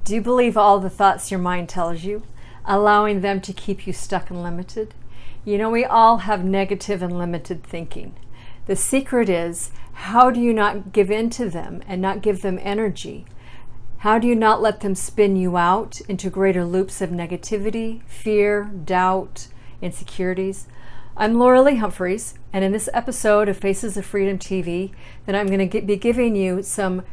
Do you believe all the thoughts your mind tells you, allowing them to keep you stuck and limited? You know, we all have negative and limited thinking. The secret is, how do you not give in to them and not give them energy? How do you not let them spin you out into greater loops of negativity, fear, doubt, insecurities? I'm Laura Lee Humphreys, and in this episode of Faces of Freedom TV, that I'm going to be giving you some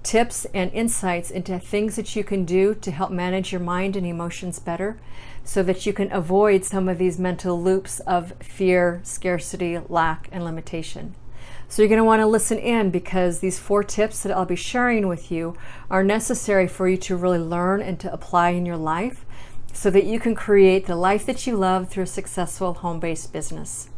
tips and insights into things that you can do to help manage your mind and emotions better so that you can avoid some of these mental loops of fear, scarcity, lack, and limitation. So you're going to want to listen in because these 4 tips that I'll be sharing with you are necessary for you to really learn and to apply in your life so that you can create the life that you love through a successful home-based business.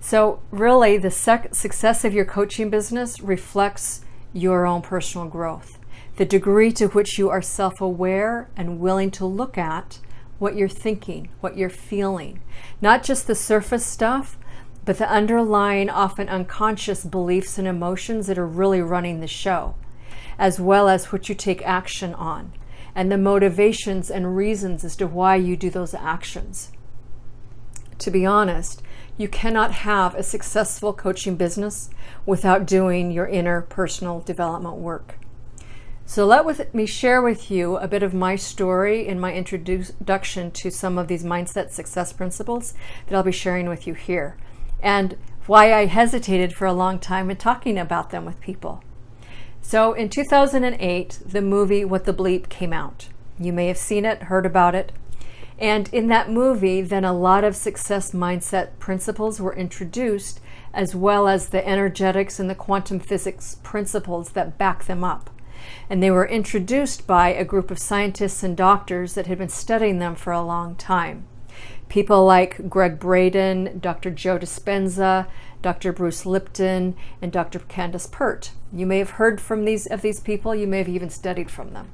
So really, the success of your coaching business reflects your own personal growth, the degree to which you are self-aware and willing to look at what you're thinking, what you're feeling, not just the surface stuff, but the underlying, often unconscious beliefs and emotions that are really running the show, as well as what you take action on, and the motivations and reasons as to why you do those actions. To be honest, you cannot have a successful coaching business without doing your inner personal development work. So let me share with you a bit of my story in my introduction to some of these mindset success principles that I'll be sharing with you here, and why I hesitated for a long time in talking about them with people. So in 2008, the movie What the Bleep came out. You may have seen it, heard about it. And in that movie, then a lot of success mindset principles were introduced, as well as the energetics and the quantum physics principles that back them up. And they were introduced by a group of scientists and doctors that had been studying them for a long time. People like Greg Braden, Dr. Joe Dispenza, Dr. Bruce Lipton, and Dr. Candace Pert. You may have heard from these people. You may have even studied from them.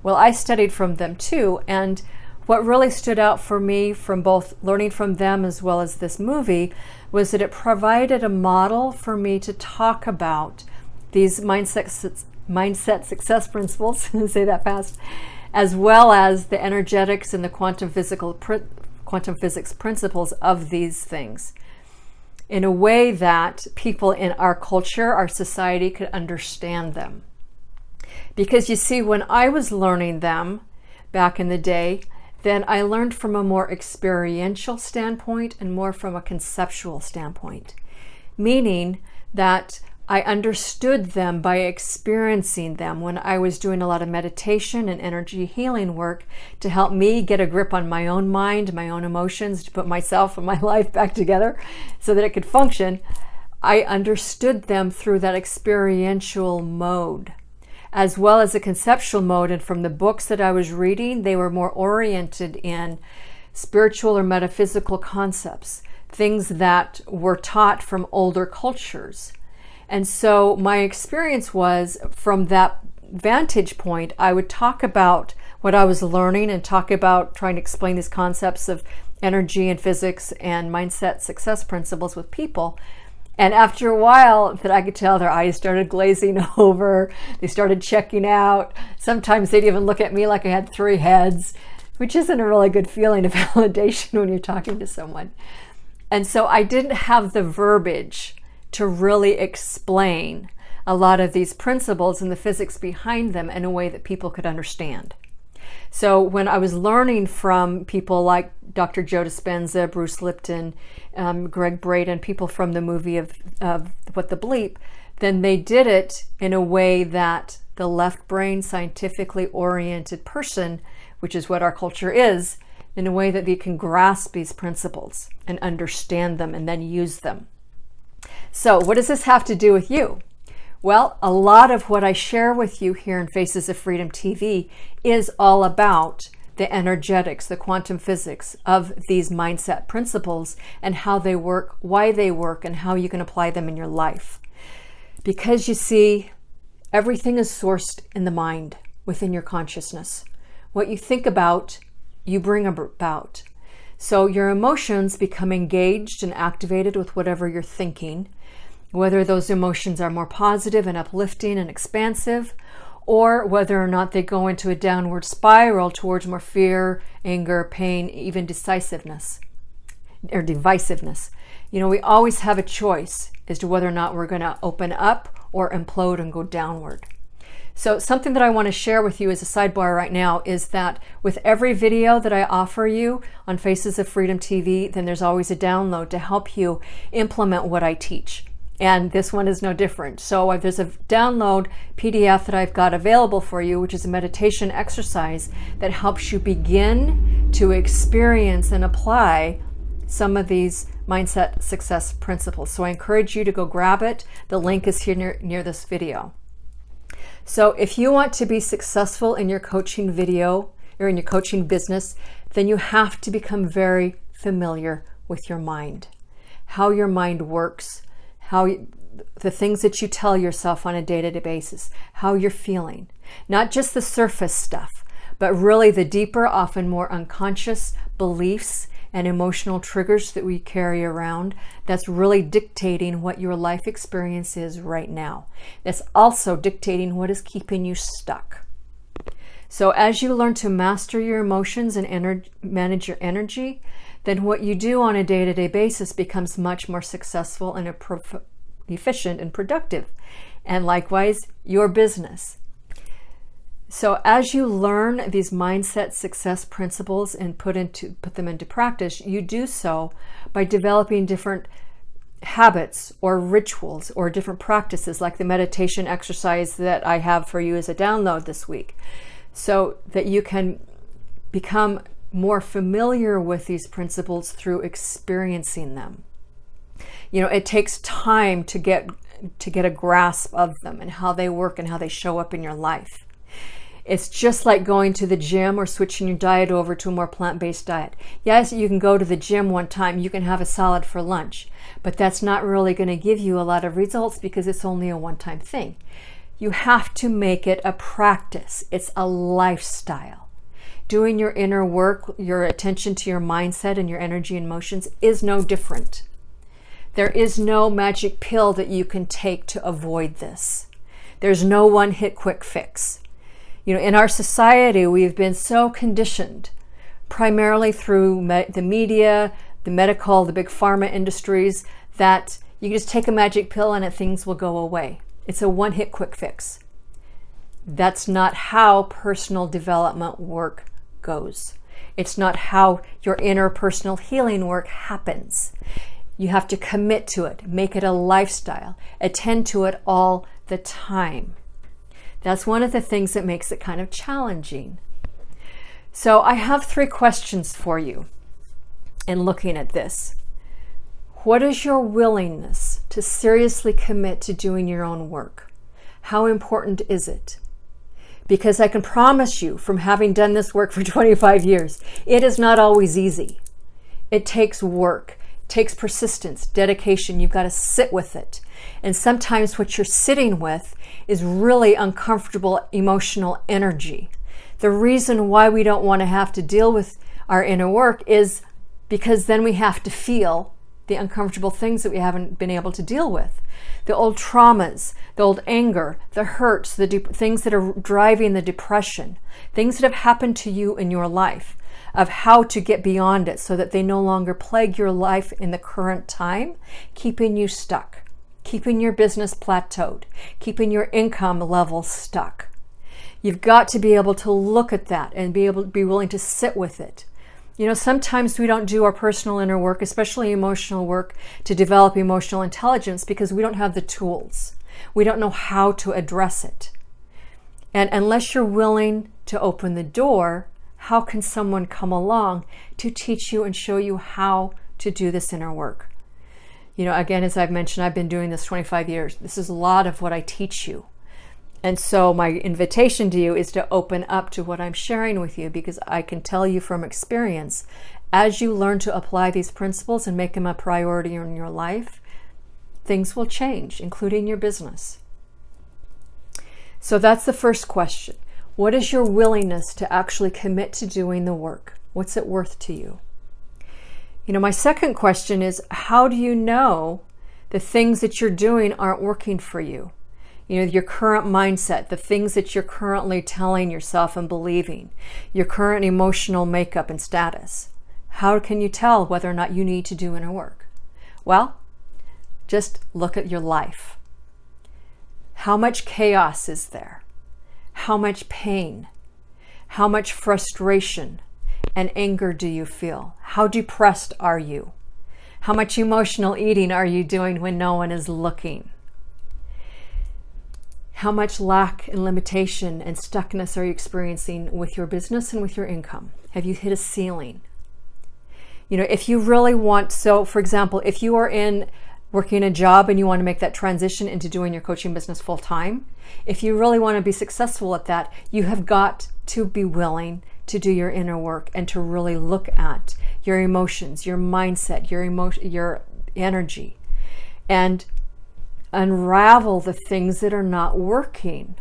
Well, I studied from them too, and what really stood out for me from both learning from them as well as this movie was that it provided a model for me to talk about these mindset success principles, say that fast, as well as the energetics and the quantum physics principles of these things in a way that people in our culture, our society, could understand them. Because you see, when I was learning them back in the day, then I learned from a more experiential standpoint and more from a conceptual standpoint, meaning that I understood them by experiencing them when I was doing a lot of meditation and energy healing work to help me get a grip on my own mind, my own emotions, to put myself and my life back together so that it could function. I understood them through that experiential mode, as well as a conceptual mode. And from the books that I was reading, they were more oriented in spiritual or metaphysical concepts, things that were taught from older cultures. And so my experience was, from that vantage point, I would talk about what I was learning and talk about trying to explain these concepts of energy and physics and mindset success principles with people. And after a while, that I could tell, their eyes started glazing over. They started checking out. Sometimes they'd even look at me like I had 3 heads, which isn't a really good feeling of validation when you're talking to someone. And so I didn't have the verbiage to really explain a lot of these principles and the physics behind them in a way that people could understand. So when I was learning from people like Dr. Joe Dispenza, Bruce Lipton, Greg Braden, people from the movie of What the Bleep, then they did it in a way that the left brain, scientifically oriented person, which is what our culture is, in a way that they can grasp these principles and understand them and then use them. So what does this have to do with you? Well, a lot of what I share with you here in Faces of Freedom TV is all about the energetics, the quantum physics of these mindset principles and how they work, why they work, and how you can apply them in your life. Because you see, everything is sourced in the mind, within your consciousness. What you think about, you bring about. So your emotions become engaged and activated with whatever you're thinking, whether those emotions are more positive and uplifting and expansive, or whether or not they go into a downward spiral towards more fear, anger, pain, even decisiveness or divisiveness. We always have a choice as to whether or not we're going to open up or implode and go downward. So something that I want to share with you as a sidebar right now is that with every video that I offer you on Faces of Freedom TV, then there's always a download to help you implement what I teach. And this one is no different. So there's a download PDF that I've got available for you, which is a meditation exercise that helps you begin to experience and apply some of these mindset success principles. So I encourage you to go grab it. The link is here near this video. So if you want to be successful in your coaching video or in your coaching business, then you have to become very familiar with your mind, how your mind works, the things that you tell yourself on a day-to-day basis, how you're feeling, not just the surface stuff, but really the deeper, often more unconscious beliefs and emotional triggers that we carry around that's really dictating what your life experience is right now. That's also dictating what is keeping you stuck. So as you learn to master your emotions and manage your energy, then what you do on a day-to-day basis becomes much more successful and efficient and productive. And likewise, your business. So as you learn these mindset success principles and put them into practice, you do so by developing different habits or rituals or different practices, like the meditation exercise that I have for you as a download this week, so that you can become more familiar with these principles through experiencing them. It takes time to get a grasp of them and how they work and how they show up in your life. It's just like going to the gym or switching your diet over to a more plant-based diet. Yes, you can go to the gym one time, you can have a salad for lunch, but that's not really going to give you a lot of results because it's only a one-time thing. You have to make it a practice. It's a lifestyle. Doing your inner work, your attention to your mindset and your energy and emotions is no different. There is no magic pill that you can take to avoid this. There's no one-hit quick fix. In our society, we've been so conditioned, primarily through the media, the medical, the big pharma industries, that you can just take a magic pill and things will go away. It's a one-hit quick fix. That's not how personal development work goes. It's not how your inner personal healing work happens. You have to commit to it, make it a lifestyle, attend to it all the time. That's one of the things that makes it kind of challenging. So I have 3 questions for you in looking at this. What is your willingness to seriously commit to doing your own work? How important is it? Because I can promise you, from having done this work for 25 years, it is not always easy. It takes work. Takes persistence, dedication. You've got to sit with it. And sometimes what you're sitting with is really uncomfortable emotional energy. The reason why we don't want to have to deal with our inner work is because then we have to feel the uncomfortable things that we haven't been able to deal with. The old traumas, the old anger, the hurts, the things that are driving the depression, things that have happened to you in your life, of how to get beyond it so that they no longer plague your life in the current time, keeping you stuck, keeping your business plateaued, keeping your income level stuck. You've got to be able to look at that and be willing to sit with it. Sometimes we don't do our personal inner work, especially emotional work, to develop emotional intelligence because we don't have the tools. We don't know how to address it. And unless you're willing to open the door, how can someone come along to teach you and show you how to do this inner work? Again, as I've mentioned, I've been doing this 25 years. This is a lot of what I teach you. And so my invitation to you is to open up to what I'm sharing with you, because I can tell you from experience, as you learn to apply these principles and make them a priority in your life, things will change, including your business. So that's the first question. What is your willingness to actually commit to doing the work? What's it worth to you? My second question is, how do you know the things that you're doing aren't working for you? Your current mindset, the things that you're currently telling yourself and believing, your current emotional makeup and status. How can you tell whether or not you need to do inner work? Well, just look at your life. How much chaos is there? How much pain? How much frustration and anger do you feel? How depressed are you? How much emotional eating are you doing when no one is looking? How much lack and limitation and stuckness are you experiencing with your business and with your income? Have you hit a ceiling? If you really want, so for example, if you are working a job and you want to make that transition into doing your coaching business full time, if you really want to be successful at that, you have got to be willing to do your inner work and to really look at your emotions, your mindset, your energy, and unravel the things that are not working.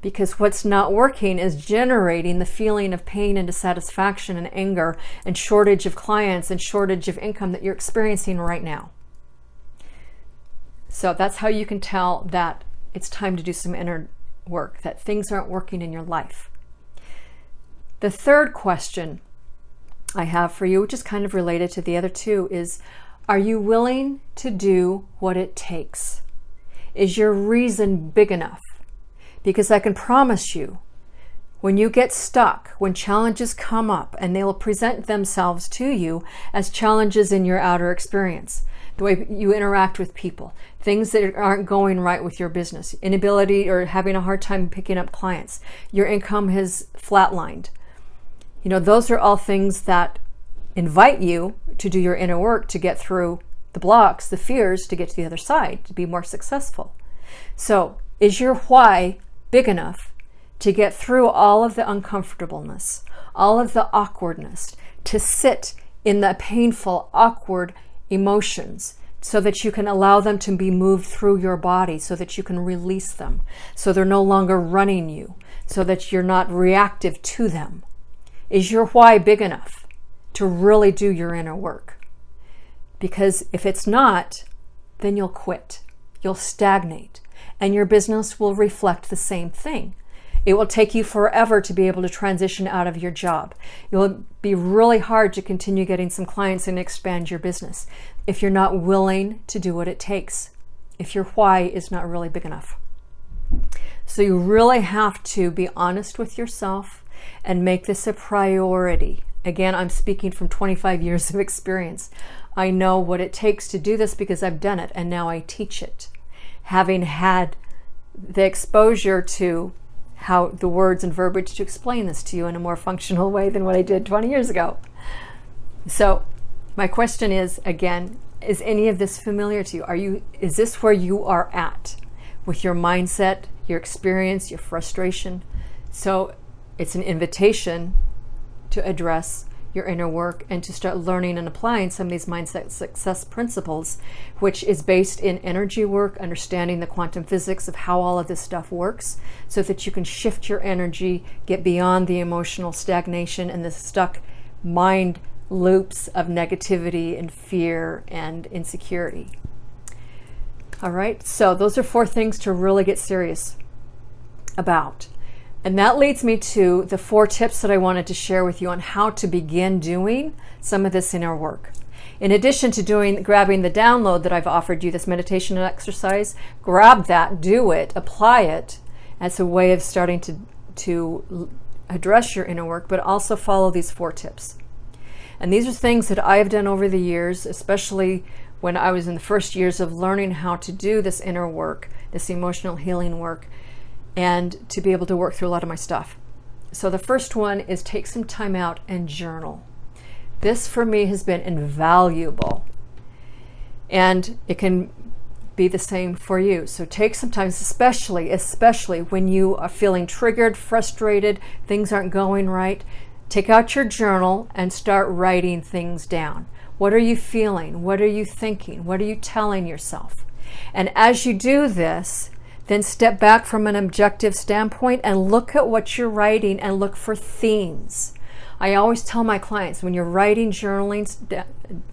Because what's not working is generating the feeling of pain and dissatisfaction and anger and shortage of clients and shortage of income that you're experiencing right now. So that's how you can tell that it's time to do some inner work, that things aren't working in your life. The third question I have for you, which is kind of related to the other two, is, are you willing to do what it takes? Is your reason big enough? Because I can promise you, when you get stuck, when challenges come up, and they will present themselves to you as challenges in your outer experience, the way you interact with people, things that aren't going right with your business, inability or having a hard time picking up clients, your income has flatlined. Those are all things that invite you to do your inner work to get through the blocks, the fears, to get to the other side, to be more successful. So, is your why big enough to get through all of the uncomfortableness, all of the awkwardness, to sit in the painful, awkward emotions so that you can allow them to be moved through your body, so that you can release them, so they're no longer running you, so that you're not reactive to them? Is your why big enough to really do your inner work? Because if it's not, then you'll quit, you'll stagnate, and your business will reflect the same thing. It will take you forever to be able to transition out of your job. It will be really hard to continue getting some clients and expand your business if you're not willing to do what it takes, if your why is not really big enough. So you really have to be honest with yourself and make this a priority. Again, I'm speaking from 25 years of experience. I know what it takes to do this because I've done it, and now I teach it, having had the exposure to how the words and verbiage to explain this to you in a more functional way than what I did 20 years ago. So my question is, again, is any of this familiar to you? Is this where you are at with your mindset, your experience, your frustration? So it's an invitation to address your inner work and to start learning and applying some of these mindset success principles, which is based in energy work, understanding the quantum physics of how all of this stuff works, so that you can shift your energy, get beyond the emotional stagnation and the stuck mind loops of negativity and fear and insecurity. All right, so those are 4 things to really get serious about. And that leads me to the 4 tips that I wanted to share with you on how to begin doing some of this inner work. In addition to grabbing the download that I've offered you, this meditation and exercise, grab that, do it, apply it as a way of starting to address your inner work, but also follow these 4 tips. And these are things that I have done over the years, especially when I was in the first years of learning how to do this inner work, this emotional healing work, and to be able to work through a lot of my stuff. So the first one is take some time out and journal. This for me has been invaluable, and it can be the same for you. So take some time, especially when you are feeling triggered, frustrated, things aren't going right. Take out your journal and start writing things down. What are you feeling? What are you thinking? What are you telling yourself? And as you do this, then step back from an objective standpoint and look at what you're writing and look for themes. I always tell my clients, when you're writing,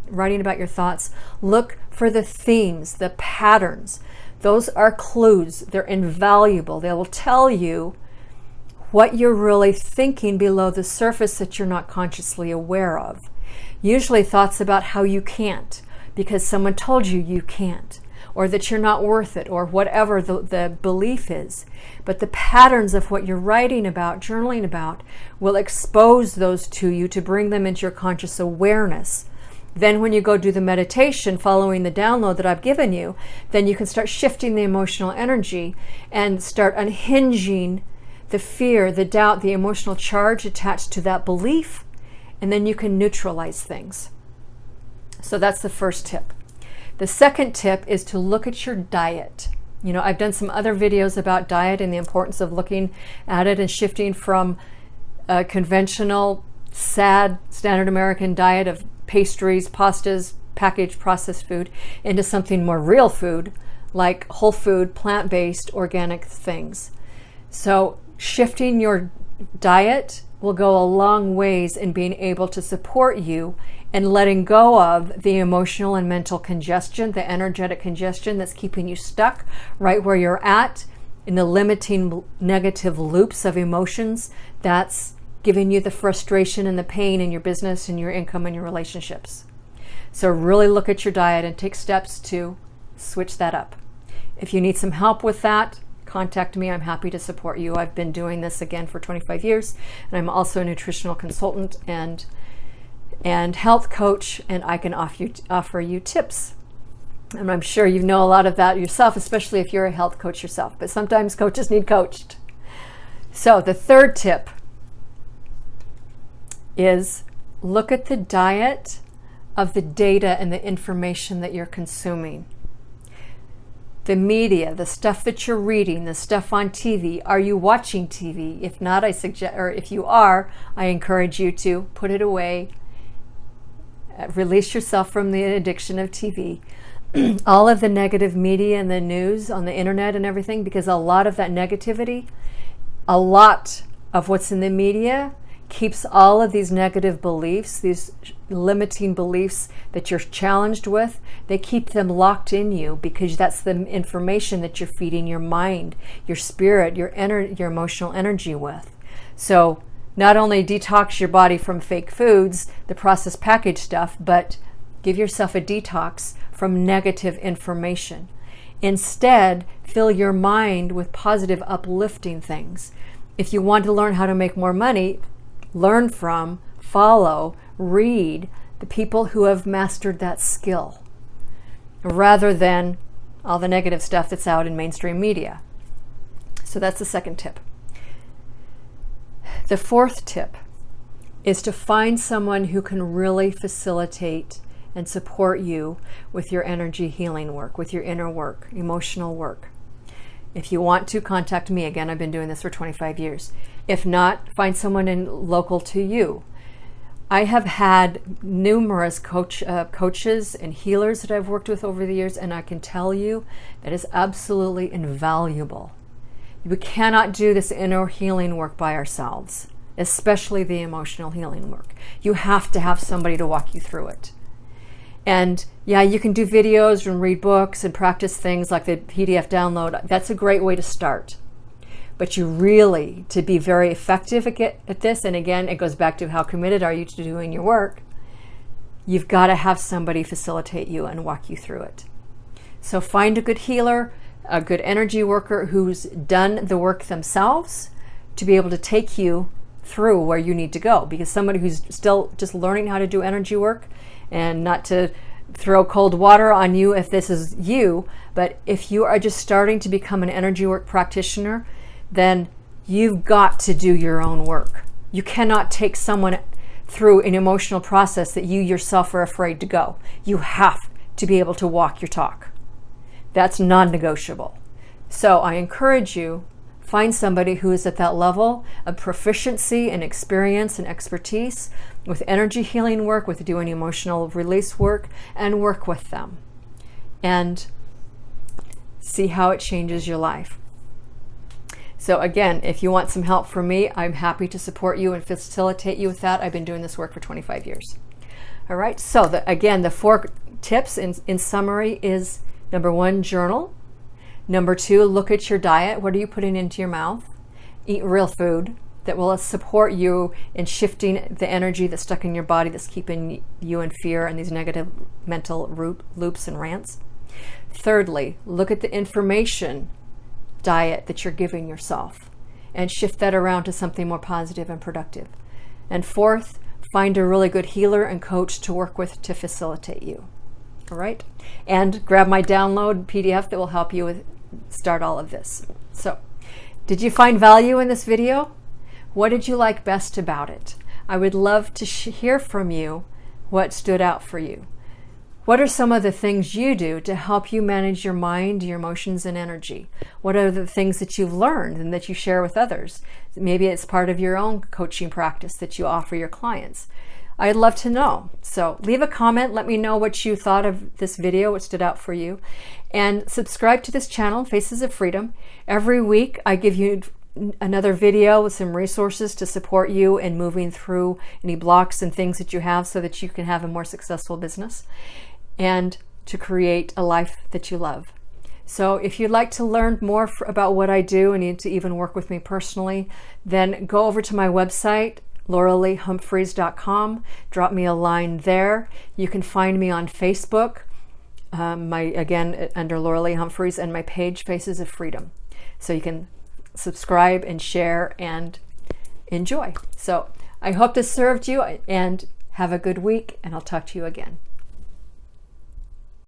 writing about your thoughts, look for the themes, the patterns, Those are clues. They're invaluable. They will tell you what you're really thinking below the surface that you're not consciously aware of. Usually thoughts about how you can't because someone told you you can't, or that you're not worth it, or whatever the belief is. But the patterns of what you're writing about, journaling about, will expose those to you to bring them into your conscious awareness. Then when you go do the meditation following the download that I've given you, then you can start shifting the emotional energy and start unhinging the fear, the doubt, the emotional charge attached to that belief, and then you can neutralize things. So that's the first tip. The second tip is to look at your diet. You know, I've done some other videos about diet and the importance of looking at it and shifting from a conventional, sad, standard American diet of pastries, pastas, packaged processed food into something more real food, like whole food, plant-based, organic things. So shifting your diet will go a long ways in being able to support you and letting go of the emotional and mental congestion, the energetic congestion that's keeping you stuck right where you're at in the limiting negative loops of emotions that's giving you the frustration and the pain in your business and your income and your relationships. So really look at your diet and take steps to switch that up. If you need some help with that, contact me. I'm happy to support you. I've been doing this again for 25 years, and I'm also a nutritional consultant and health coach, and I can offer you tips. And I'm sure you know a lot of that yourself, especially if you're a health coach yourself. But sometimes coaches need coached. So the third tip is look at the diet of the data and the information that you're consuming. The media, the stuff that you're reading, the stuff on TV. Are you watching TV? If not, I suggest, or if you are, I encourage you to put it away. Release yourself from the addiction of TV. All of the negative media and the news on the internet and everything, because a lot of that negativity, a lot of what's in the media keeps all of these negative beliefs, these limiting beliefs that you're challenged with, they keep them locked in you because that's the information that you're feeding your mind, your spirit, your emotional energy with. So not only detox your body from fake foods, the processed packaged stuff, but give yourself a detox from negative information. Instead, fill your mind with positive, uplifting things. If you want to learn how to make more money, learn from, follow, read the people who have mastered that skill, rather than all the negative stuff that's out in mainstream media. So that's the second tip. The fourth tip is to find someone who can really facilitate and support you with your energy healing work, with your inner work, emotional work. If you want to, contact me. Again, I've been doing this for 25 years. If not, find someone local to you. I have had numerous coaches and healers that I've worked with over the years, and I can tell you that is absolutely invaluable. We cannot do this inner healing work by ourselves, especially the emotional healing work. You have to have somebody to walk you through it. And yeah, you can do videos and read books and practice things like the PDF download. That's a great way to start. But you really, to be very effective at this, and again, it goes back to how committed are you to doing your work, you've got to have somebody facilitate you and walk you through it. So find a good healer, a good energy worker who's done the work themselves to be able to take you through where you need to go. Because somebody who's still just learning how to do energy work, and not to throw cold water on you if this is you, but if you are just starting to become an energy work practitioner, then you've got to do your own work. You cannot take someone through an emotional process that you yourself are afraid to go. You have to be able to walk your talk. That's non-negotiable. So I encourage you, find somebody who is at that level of proficiency and experience and expertise with energy healing work, with doing emotional release work, and work with them. And see how it changes your life. So again, if you want some help from me, I'm happy to support you and facilitate you with that. I've been doing this work for 25 years. All right, so again, the 4 tips in summary is: number 1, journal. Number 2, look at your diet. What are you putting into your mouth? Eat real food that will support you in shifting the energy that's stuck in your body that's keeping you in fear and these negative mental loops and rants. Thirdly, look at the information diet that you're giving yourself and shift that around to something more positive and productive. And fourth, find a really good healer and coach to work with to facilitate you. All right? And grab my download PDF that will help you start all of this. So, did you find value in this video? What did you like best about it? I would love to hear from you what stood out for you. What are some of the things you do to help you manage your mind, your emotions, and energy? What are the things that you've learned and that you share with others? Maybe it's part of your own coaching practice that you offer your clients. I'd love to know. So leave a comment. Let me know what you thought of this video, what stood out for you. And subscribe to this channel, Faces of Freedom. Every week I give you another video with some resources to support you in moving through any blocks and things that you have so that you can have a more successful business and to create a life that you love. So if you'd like to learn more about what I do and need to even work with me personally, then go over to my website, lauraleehumphreys.com. Drop me a line there. You can find me on Facebook, again, under Laura Lee Humphreys, and my page, Faces of Freedom. So you can subscribe and share and enjoy. So I hope this served you, and have a good week, and I'll talk to you again.